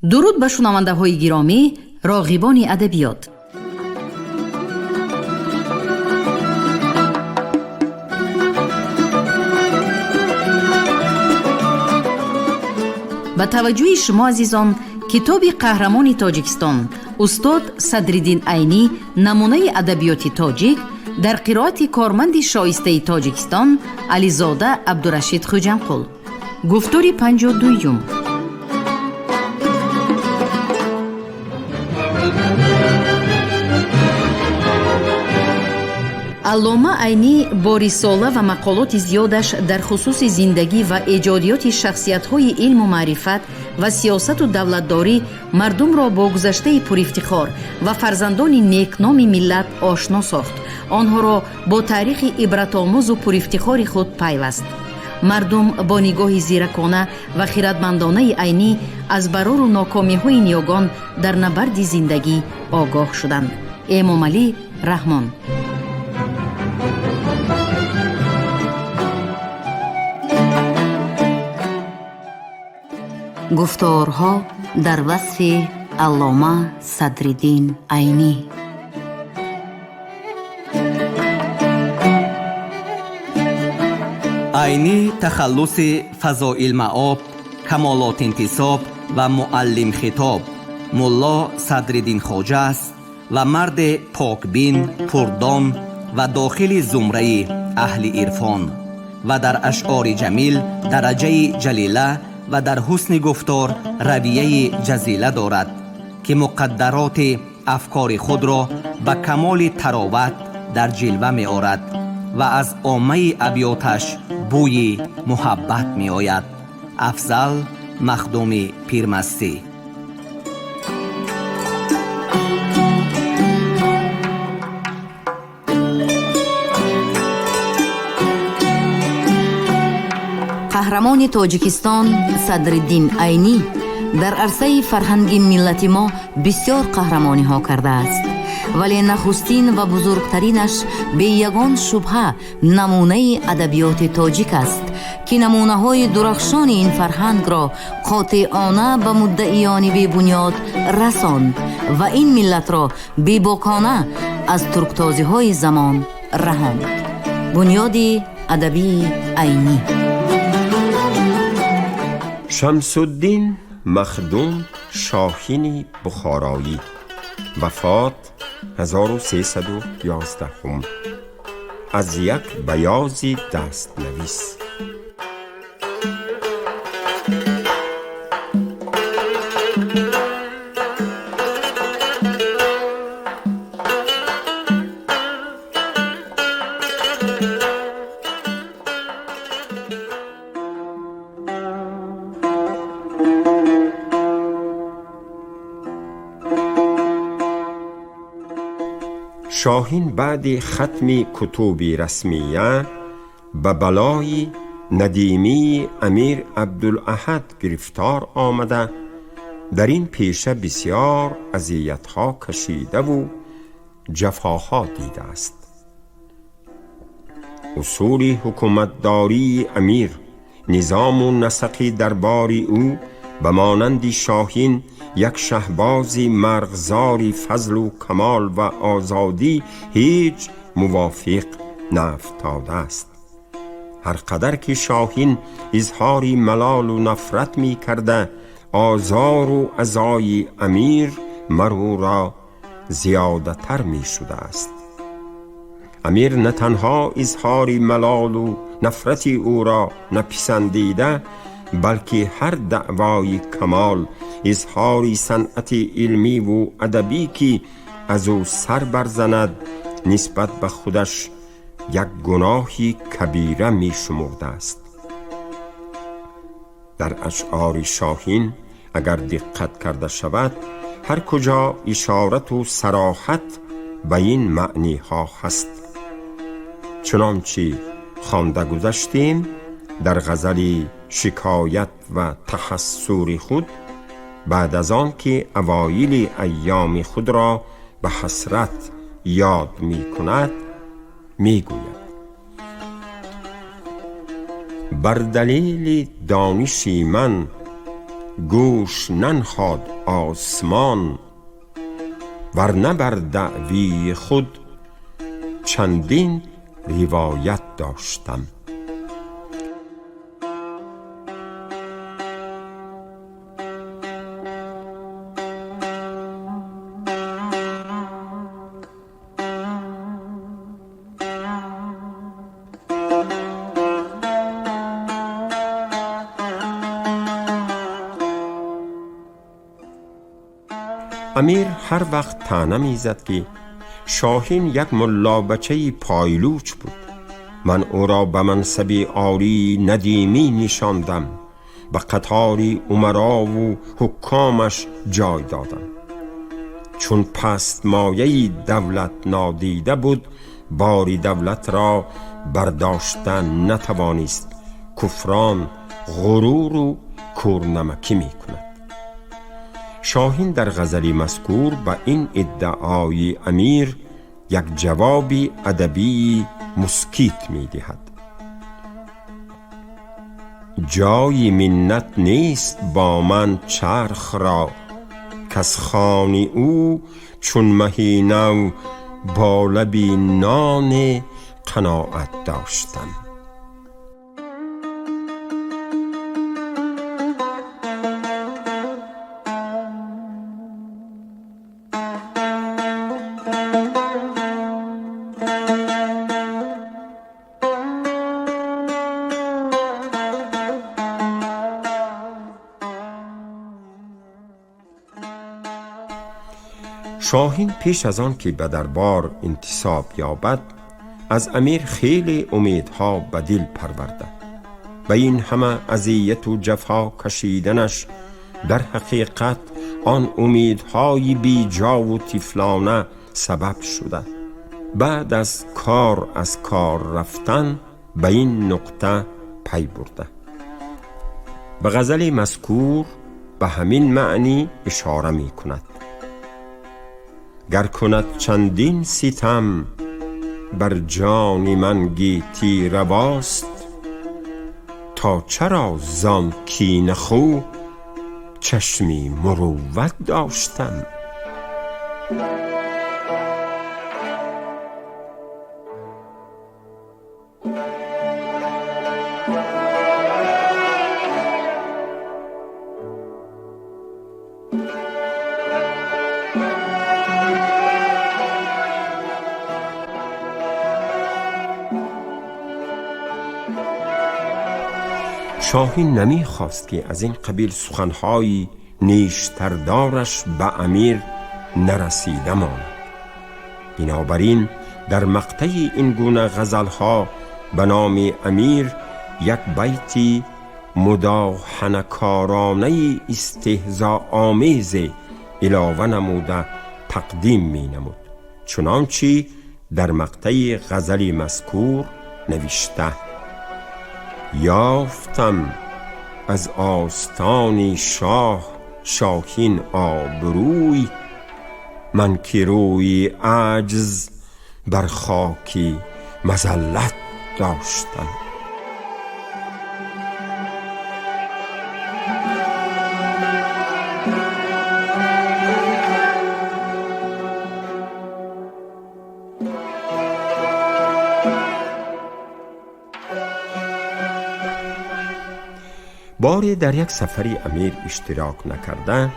درود به شنونده‌های گرامی، راغبان ادبیات. با توجه شما عزیزان، کتاب قهرمان تاجیکستان استاد صدرالدین عینی نمونه ادبیات تاجیک در قرائت کارمند شایسته تاجیکستان علیزاده عبدالرشید خوجانقول. گفتار 52. علامه عینی با رساله و مقالات زیادش در خصوص زندگی و ایجادیات شخصیت‌های علم و معرفت و سیاست و دولتداری مردم را با گذشته پرافتخار و فرزندان نیکنام ملت آشنا ساخت. آنها را با تاریخ عبرت‌آموز و پرافتخار خود پیوست. مردم با نگاه زیرکانه و خردمندانه عینی از برار و ناکامی‌های نیاگان در نبرد زندگی آگاه شدند. امام علی رحمان. گفتارها در وصف علامه صدرالدین عینی. عینی تخلص فضائل معاب، کمالات انتصاب و معلم خطاب ملا صدرالدین خواجه است و مرد پاکبین، پردان و داخل زمره اهل عرفان و در اشعار جمیل درجه جلیله و در حسن گفتار رویه جزیله دارد که مقدرات افکار خود را به کمال تراوت در جلوه می آورد و از عامه ابیاتش بوی محبت می آید. افضل مخدوم پیرمستی. قهرمان تاجیکستان صدرالدین عینی در عرصه فرهنگ ملت ما بسیار قهرمانی ها کرده است، ولی نخستین و بزرگترینش به یگان شبهه نمونه ادبیات تاجیک است که نمونه های درخشان این فرهنگ را قاطعانه به مدعیان بی بنیاد رساند و این ملت را بی باکانه از ترکتازی های زمان رهاند. بنیاد ادبی عینی. شمس الدین مخدوم شاهین بخارایی، وفات 1311. از یک بیاضی دستنویس. شاهین بعد ختم کتب رسمیه به بلای ندیمی امیر عبدالاحد گرفتار آمده در این پیشه بسیار اذیت‌ها کشیده و جفاها دیده است. اصول حکومتداری امیر، نظام و نسق دربار او به مانند شاهین یک شهباز مرغزار فضل و کمال و آزادی هیچ موافق نافتاده است. هر قدر که شاهین اظهار ملال و نفرت می کرده، آزار و ازای امیر مرو را زیاده تر می شده است. امیر نه تنها اظهار ملال و نفرت او را نپسندیده، بلکه هر دعوای کمال، اظهار صنعت علمی و ادبی که از او سر برزند نسبت به خودش یک گناهی کبیره می شمرده است. در اشعار شاهین اگر دقت کرده شود، هر کجا اشارت و صراحت به این معنی ها هست. چنانچه خوانده گذشتیم در غزل شکایت و تحسر خود، بعد از آن که اوایل ایام خود را به حسرت یاد می کند می گوید: بر دلیل دانش من گوش ننهاد آسمان، ورنه بر دعوی خود چندین روایت داشتم. امیر هر وقت طعنه می‌زد که شاهین یک ملا بچه پایلوچ بود. من او را به منصب عالی ندیمی نشاندم، به قطار امرا و حکامش جای دادم. چون پست مایه دولت نادیده بود، باری دولت را برداشتن نتوانست. کفران غرور و کورنمکی می کند. شاهین در غزل مذکور به این ادعای امیر یک جوابی ادبی مسکیت می دهد. جای منت نیست با من چرخ را، کز خوان او چون مهی نو با لبی نان قناعت داشتم. شاهین پیش از آن که به دربار انتصاب یابد، از امیر خیلی امیدها به دل پرورده. به این همه اذیت و جفا کشیدنش در حقیقت آن امیدهای بی جا و طفلانه سبب شده. بعد از کار رفتن به این نقطه پی برده. به غزل مذکور به همین معنی اشاره می کند. گر کند چندین ستم بر جان من گیتی رواست، تا چرا زان کینه خو چشمی مروت داشتم. شاهین نمی خواست که از این قبیل سخنهای نیشتردارش به امیر نرسیده ماند. بنابراین در مقطع این گونه غزلها به نام امیر یک بیتی مداهنه‌کارانه استهزاء آمیز علاوه نموده تقدیم می نمود، چنانچه در مقطع غزل مذکور نوشته: یافتم از آستان شاه شاهین آبروی، من که روی عجز بر خاکی مذلت داشتم. باری در یک سفری امیر اشتراک نکرده،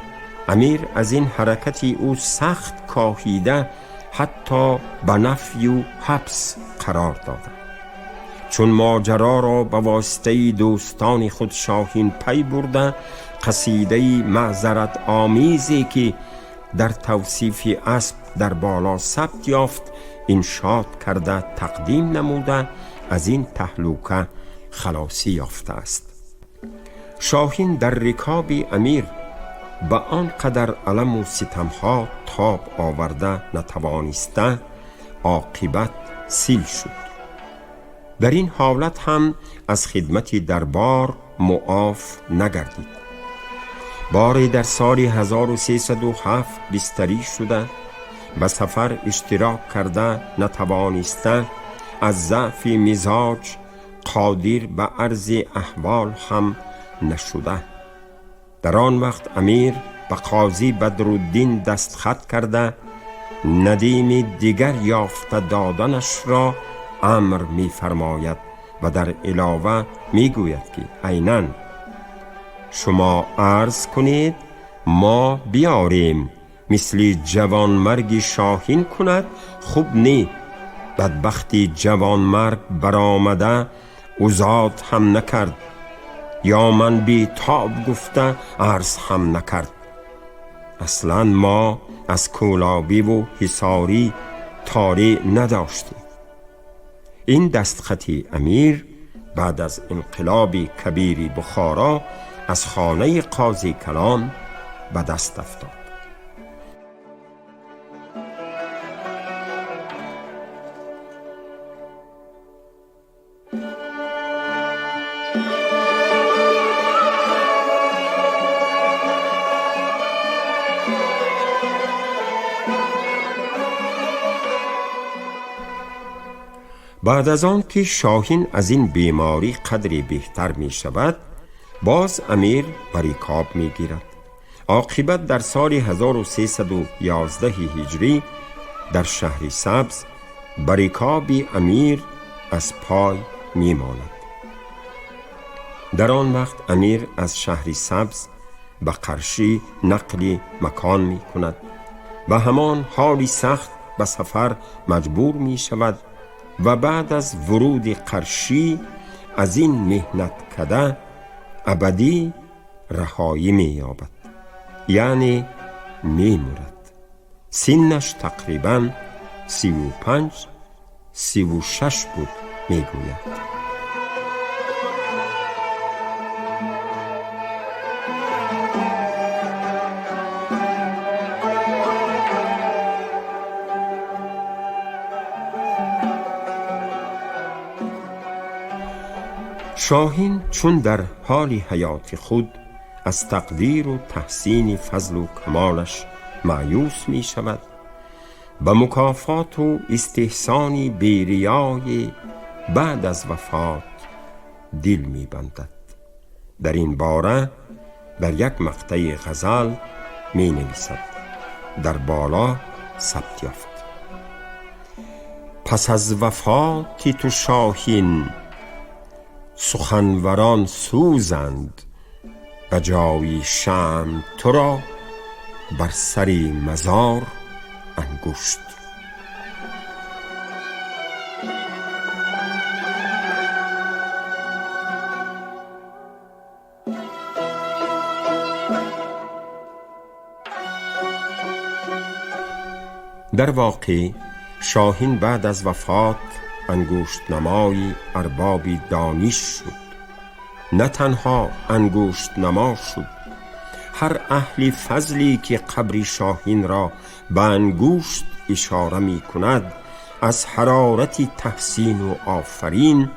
امیر از این حرکت او سخت کاهیده حتی به نفی و حبس قرار داده. چون ماجرا را به واسطه دوستان خود شاهین پی برده، قصیده معذرت آمیزی که در توصیف اسب در بالا ثبت یافت انشاد کرده تقدیم نموده از این تهلوکه خلاصی یافته است. شاهین در رکاب امیر به آن قدر علم و ستمها تاب آورده نتوانسته، عاقبت سیل شد. در این حالت هم از خدمت دربار معاف نگردید. باری در سال 1307 بستری شده، به سفر اشتراک کرده نتوانسته، از ضعف مزاج قادر به عرض احوال هم نشده. در آن وقت امیر به قاضی بدرالدین دستخط کرده ندیم دیگر یافته دادنش را امر می فرماید و در علاوه می گوید که عیناً شما عرض کنید ما بیاریم مثل جوانمرگ شاهین کند خوب نی. بدبختی جوانمرگ برآمده اوزاد هم نکرد یا من بی تاب گفته عرض هم نکرد. اصلا ما از کولابی و حصاری تاری نداشتیم. این دستخطی امیر بعد از انقلاب کبیر بخارا از خانه قاضی کلان به دست افتاد. بعد از آن که شاهین از این بیماری قدری بهتر می شود باز امیر بریکاب می گیرد. عاقبت در سال 1311 هجری در شهر سبز بریکاب امیر از پای می ماند. در آن وقت امیر از شهر سبز به قرشی نقل مکان می کند و همان حالی سخت به سفر مجبور می شود و بعد از ورود قرشی از این مهنت کده ابدی رهایی می یابد، یعنی می مرد. سنش تقریباً 35-36 بود می گوید. شاهین چون در حال حیات خود از تقدیر و تحسین فضل و کمالش مایوس می شود به مکافات و استحسانی بیریای بعد از وفات دل می بندد. در این باره در یک مقطع غزل می نویسد. در بالا ثبت یافت: پس از وفات تو شاهین سخنوران سوزند به جای شمع تو را بر سری مزار انگشت. در واقع شاهین بعد از وفات انگشت نمای ارباب دانش شد. نه تنها انگشت نما شد، هر اهل فضلی که قبر شاهین را به انگشت اشاره می کند از حرارت تحسین و آفرین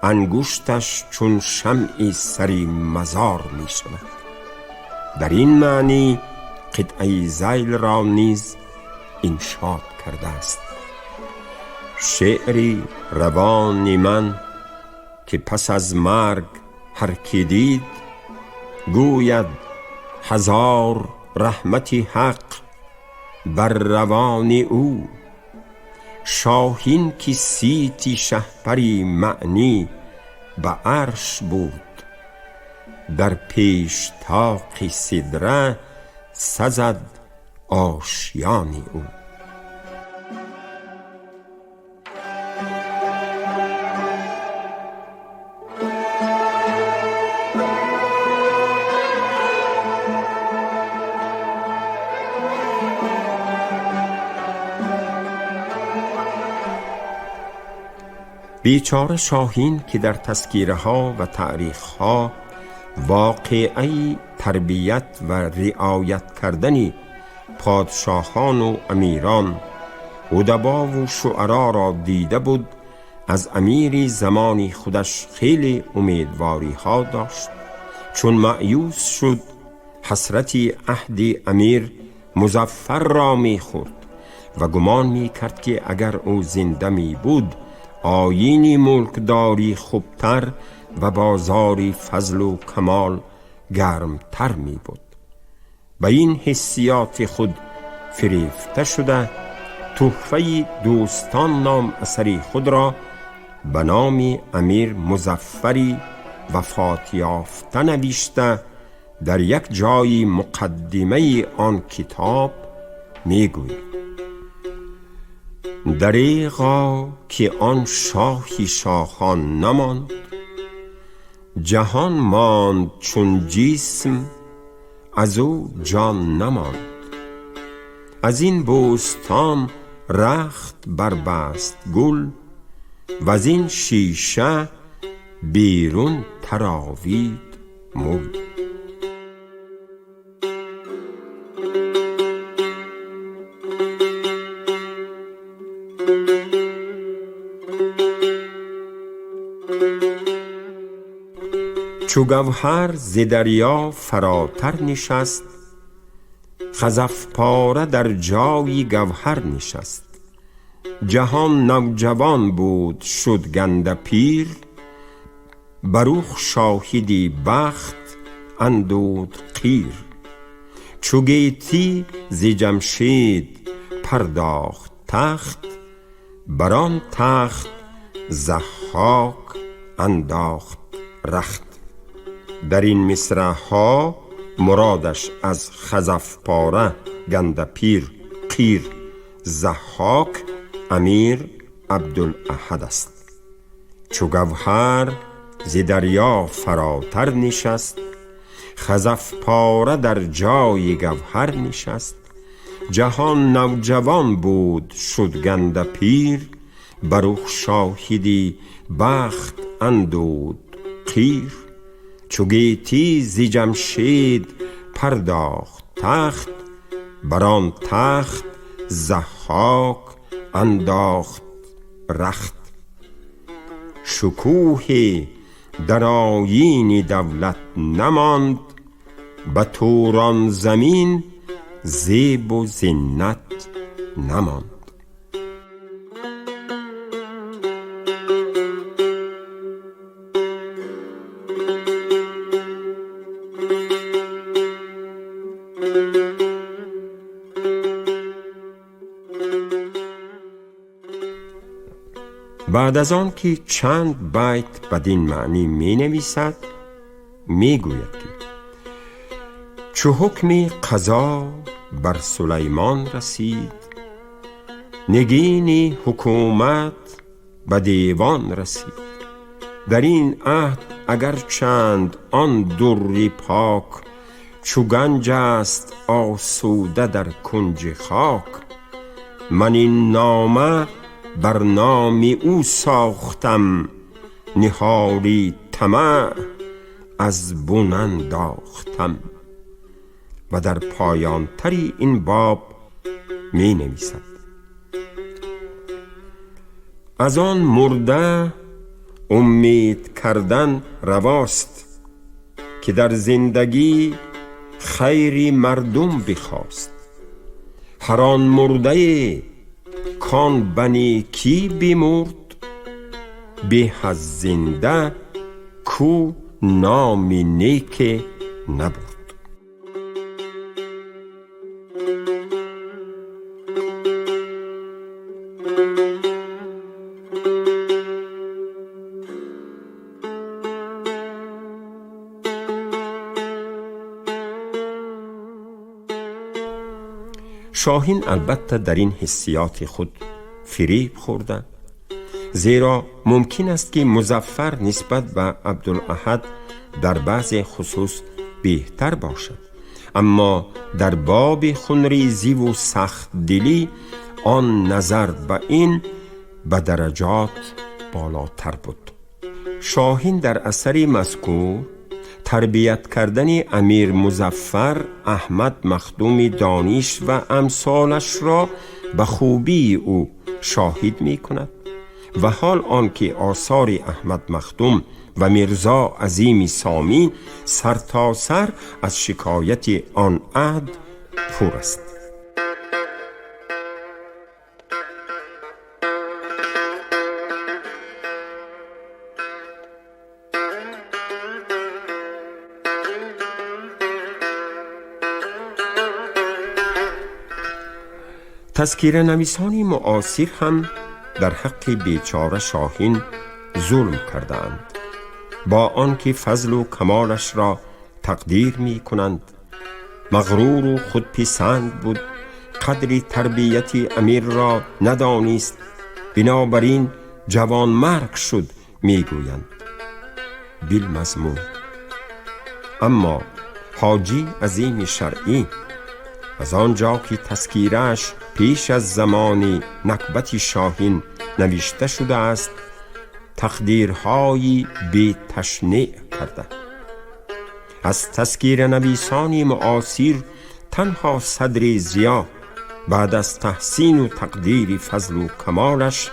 انگشتش چون شمع سری مزار می شود. در این معنی قطعه ذیل را نیز انشاد کرده است: شعری روان من که پس از مرگ هر کی دید گوید هزار رحمت حق بر روان او. شاهین که سیتی شهپری معنی به عرش بود، در پیش تاق سدره سزد آشیان او. بیچاره شاهین که در تذکیره ها و تاریخ ها واقعی تربیت و رعایت کردن پادشاهان و امیران، ادبا و شعرا را دیده بود، از امیر زمانی خودش خیلی امیدواری ها داشت. چون مایوس شد حسرت عهد امیر مظفر را می خورد و گمان می کرد که اگر او زنده می بود آیین ملکداری خوبتر و بازاری فضل و کمال گرمتر می بود. به این حسیات خود فریفته شده تحفه دوستان نام اثری خود را به نام امیر مظفری وفات یافته نوشته در یک جای مقدمه آن کتاب می گوید: دریغا که آن شاهی شاهان نماند، جهان ماند چون جسم از او جان نماند. از این بوستان رخت بربست گل، و از این شیشه بیرون تراوید موی. چو گوهر ز دریا فراتر نشست، خزف پاره در جای گوهر نشست. جهان نوجوان بود شد گنده پیر، بروخ شاهدی بخت اندود قیر. چو گیتی ز جمشید پرداخت تخت، بران تخت ضحاک انداخت رخت. در این مصرع ها مرادش از خزف پاره، گنده پیر، قیر، ضحاک امیر عبدالاحد است. چو گوهر ز دریا فراتر نشست، خزف پاره در جای گوهر نشست. جهان نوجوان بود شد گنده پیر، بروخ شاهدی بخت اندود قیر. چو گیتی ز جمشید پرداخت تخت، بران تخت ضحاک انداخت رخت. شکوه در آیین دولت نماند، به توران زمین زیب و زینت نماند. بعد از آن که چند بیت بدین معنی می نویسد، می گوید که چو حکم قضا بر سلیمان رسید، نگین حکومت به دیوان رسید. در این عهد اگر چند آن در پاک، چو گنج است آسوده در کنج خاک. من این نامه بر نام او ساختم، نهالی طمع از بن انداختم. و در پایان تری این باب می نویسد: از آن مرده امید کردن رواست، که در زندگی خیری مردم بخواست. هر آن مرده کان بنی کی بمرد، به از زنده کو نامی نیک نبرد. شاهین البته در این حسیات خود فریب خورده، زیرا ممکن است که مظفر نسبت به عبدالاحد در بعض خصوص بهتر باشد، اما در باب خونریزی و سخت دلی آن نظر به این به درجات بالاتر بود. شاهین در اثر مذکور تربیت کردن امیر مظفر احمد مخدوم دانش و امثالش را به خوبی او شاهد می کند و حال آنکه آثار احمد مخدوم و میرزا عظیم سامی سرتاسر از شکایت آن عهد پر است. تذکیره نویسانی معاصر هم در حق بیچاره شاهین ظلم کردند، با آنکه فضل و کمالش را تقدیر می کنند. مغرور و خودپسند بود، قدری تربیت امیر را ندانست، بنابراین جوان مرگ شد می گویند بالمضمون. اما حاجی عظیم شرعی از آنجا که تذکیرش پیش از زمان نکبت شاهین نوشته شده است، تقدیرهایی بی تشنیع کرده. از تذکیر نویسانی معاصر تنها صدر ضیا بعد از تحسین و تقدیر فضل و کمالش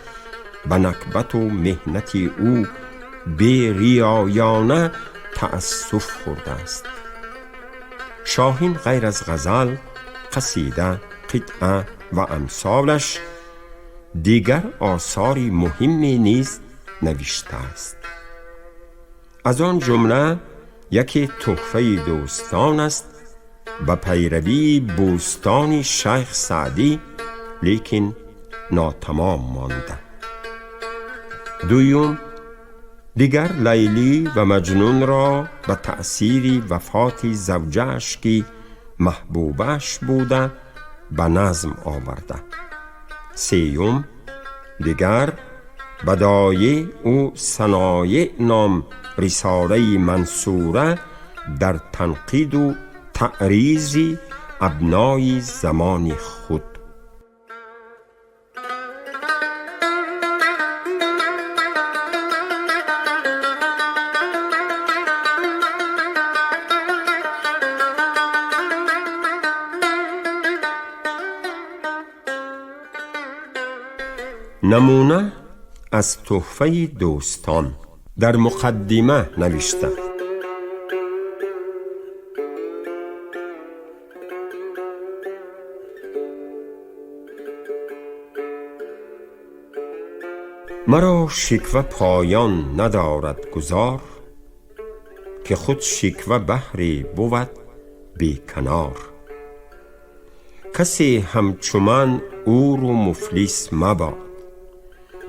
به نکبت و مهنت او بی ریایانه تأسف خورده است. شاهین غیر از غزل، قصیده، قطعه و امثالش دیگر آثاری مهمی نیز نوشته است. از آن جمله یکی تحفه دوستان است و پیروی بوستان شیخ سعدی، لیکن ناتمام مانده. دویم، دیگر لیلی و مجنون را به تأثیر وفات زوجه‌اش که محبوبش بوده به نظم آورده. سیوم، دیگر بدایع و صنایع نام رساله منصوره در تنقید و تعریض ابنای زمان خود. نمونه از تحفه دوستان در مقدمه نوشته: مرا شکوه پایان ندارد گذار، که خود شکوه بحری بود بی کنار. کسی همچو من اور و مفلس مباد،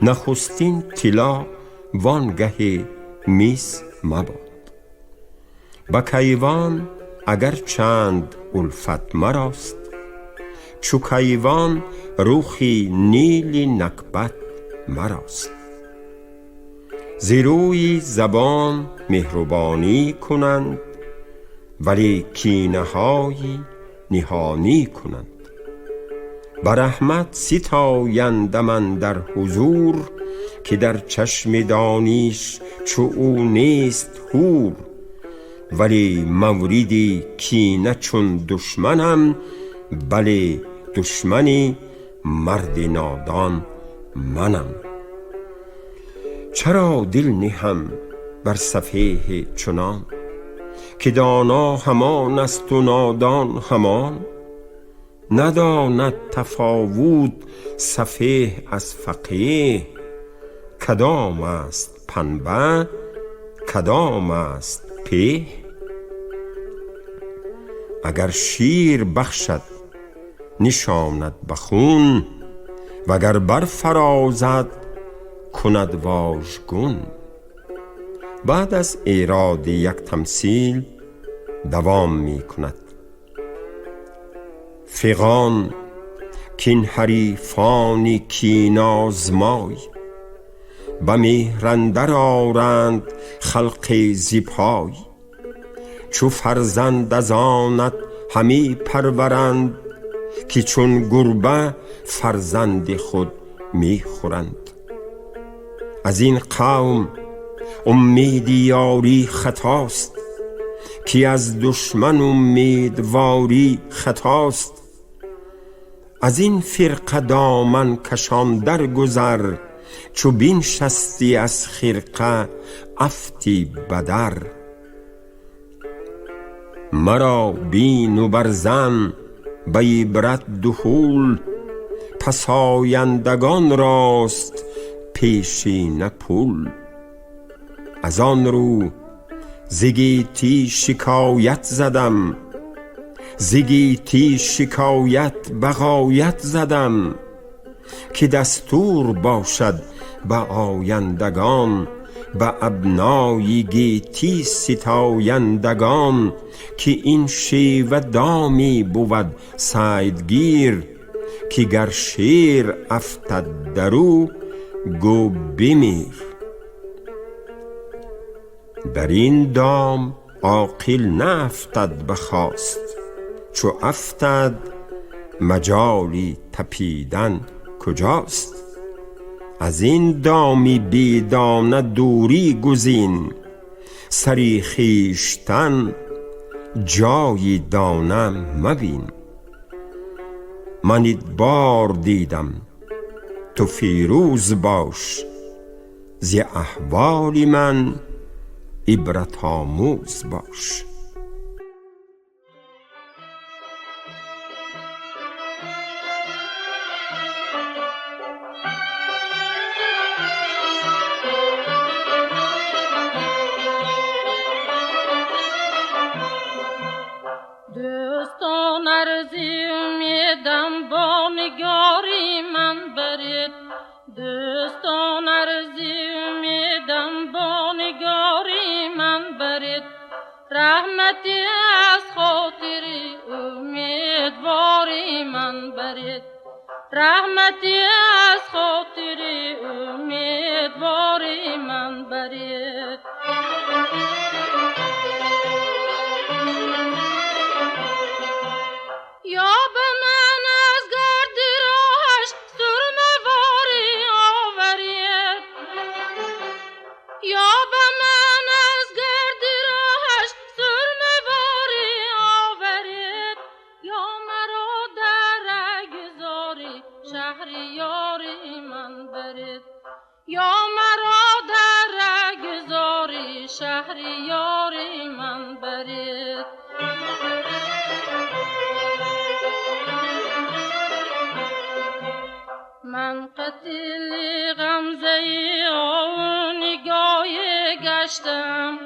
نخستین طلا وانگه میس مباد. با کیوان اگر چند الفت مراست، چو کیوان روخی نیل نکبت مراست. زیروی زبان مهربانی کنند، ولی کینه های نهانی کنند. بر رحمت ستایند من در حضور، که در چشم دانش چو او نیست حور. ولی موریدی کینه چون دشمنم، بله دشمنی مرد نادان منم. چرا دل نهم بر سفیه چنان، که دانا همان است و نادان همان. نداند تفاوت سفیه از فقیه، کدام است پنبه کدام است پیه. اگر شیر بخشد نشاند بخون، وگر برفرازد کند واژگون. بعد از ایراد یک تمثیل دوام می کند: فغان کین حریفانی کین آزمای، به مهر اندر آرند خلق زیپای. چو فرزند از آنت همی پرورند، که چون گربه فرزند خود می خورند. از این قوم امید یاری خطاست، که از دشمن امیدواری خطاست. از این فرقه دامن کشان در گذر، چو بنشستی از خرقه افتی بدر. مرا بین و برزن به عبرت دخول، پس آیندگان راست پیشین پول. از آن رو ز گیتی شکایت زدم، زگیتی شکایت بغایت زدم، که دستور باشد به آیندگان، به ابنای گیتی ستایندگان، که این شیوه دامی بود صیدگیر، که گر شیر افتد درو گو بمیر. در این دام عاقل نافتد بخواست، چو افتد مجالی تپیدن کجاست؟ از این دامی بی دانه دوری گزین، سری خویشتن جای دانه مبین. من ادبار دیدم تو فیروز باش، ز احوال من عبرت آموز باش. دوستان عرضی امیدم با نگاری من برید، دوستان عرضی امیدم با نگاری من برید، رحمتی از خاطر امیدواری من برید، رحمتی از خاطر امیدواری من برید. یا به من از گرد راهش سرمه‌واری آورید، یا به من از گرد راهش سرمه‌واری آورید، یا مرا در رهگذاری شهریاری من برید، یا مرا در رهگذاری شهریاری من برید. من قتیل غمزه او نگاه گشتم،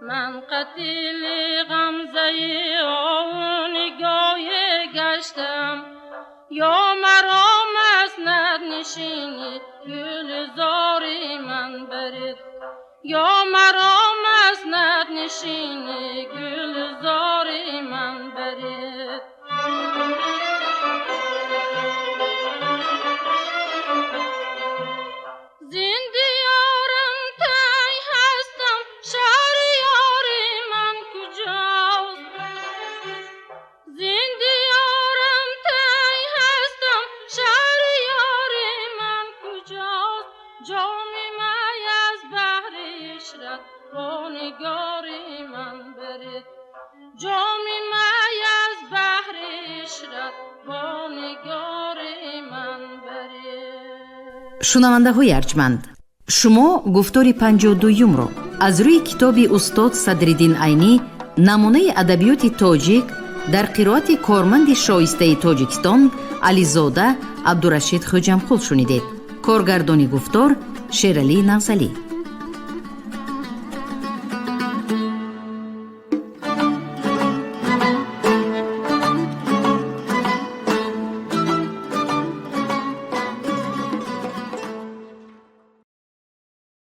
من قتیل غمزه او نگاه گشتم، یا مرا مسند نشینی گلزاری من برید، یا مرا مسند نشینی گلزاری من برید. زندیارم تای هستم شهریاری من کجاست، زندیارم تای هستم شهریاری من کجاست، جام می از بحر عشرت با نگاری من برید، جام می از بحر عشرت با نگاری من برید. شنونده های ارجمند، شما گفتار 52 رو از روی کتاب استاد صدرالدین عینی نمونه ادبیات تاجیک در قرائت کارمند شایسته تاجیکستان علیزاده عبدالرشید خوجمخول شنیدید. کارگردانی گفتار شیرعلی نغزلی.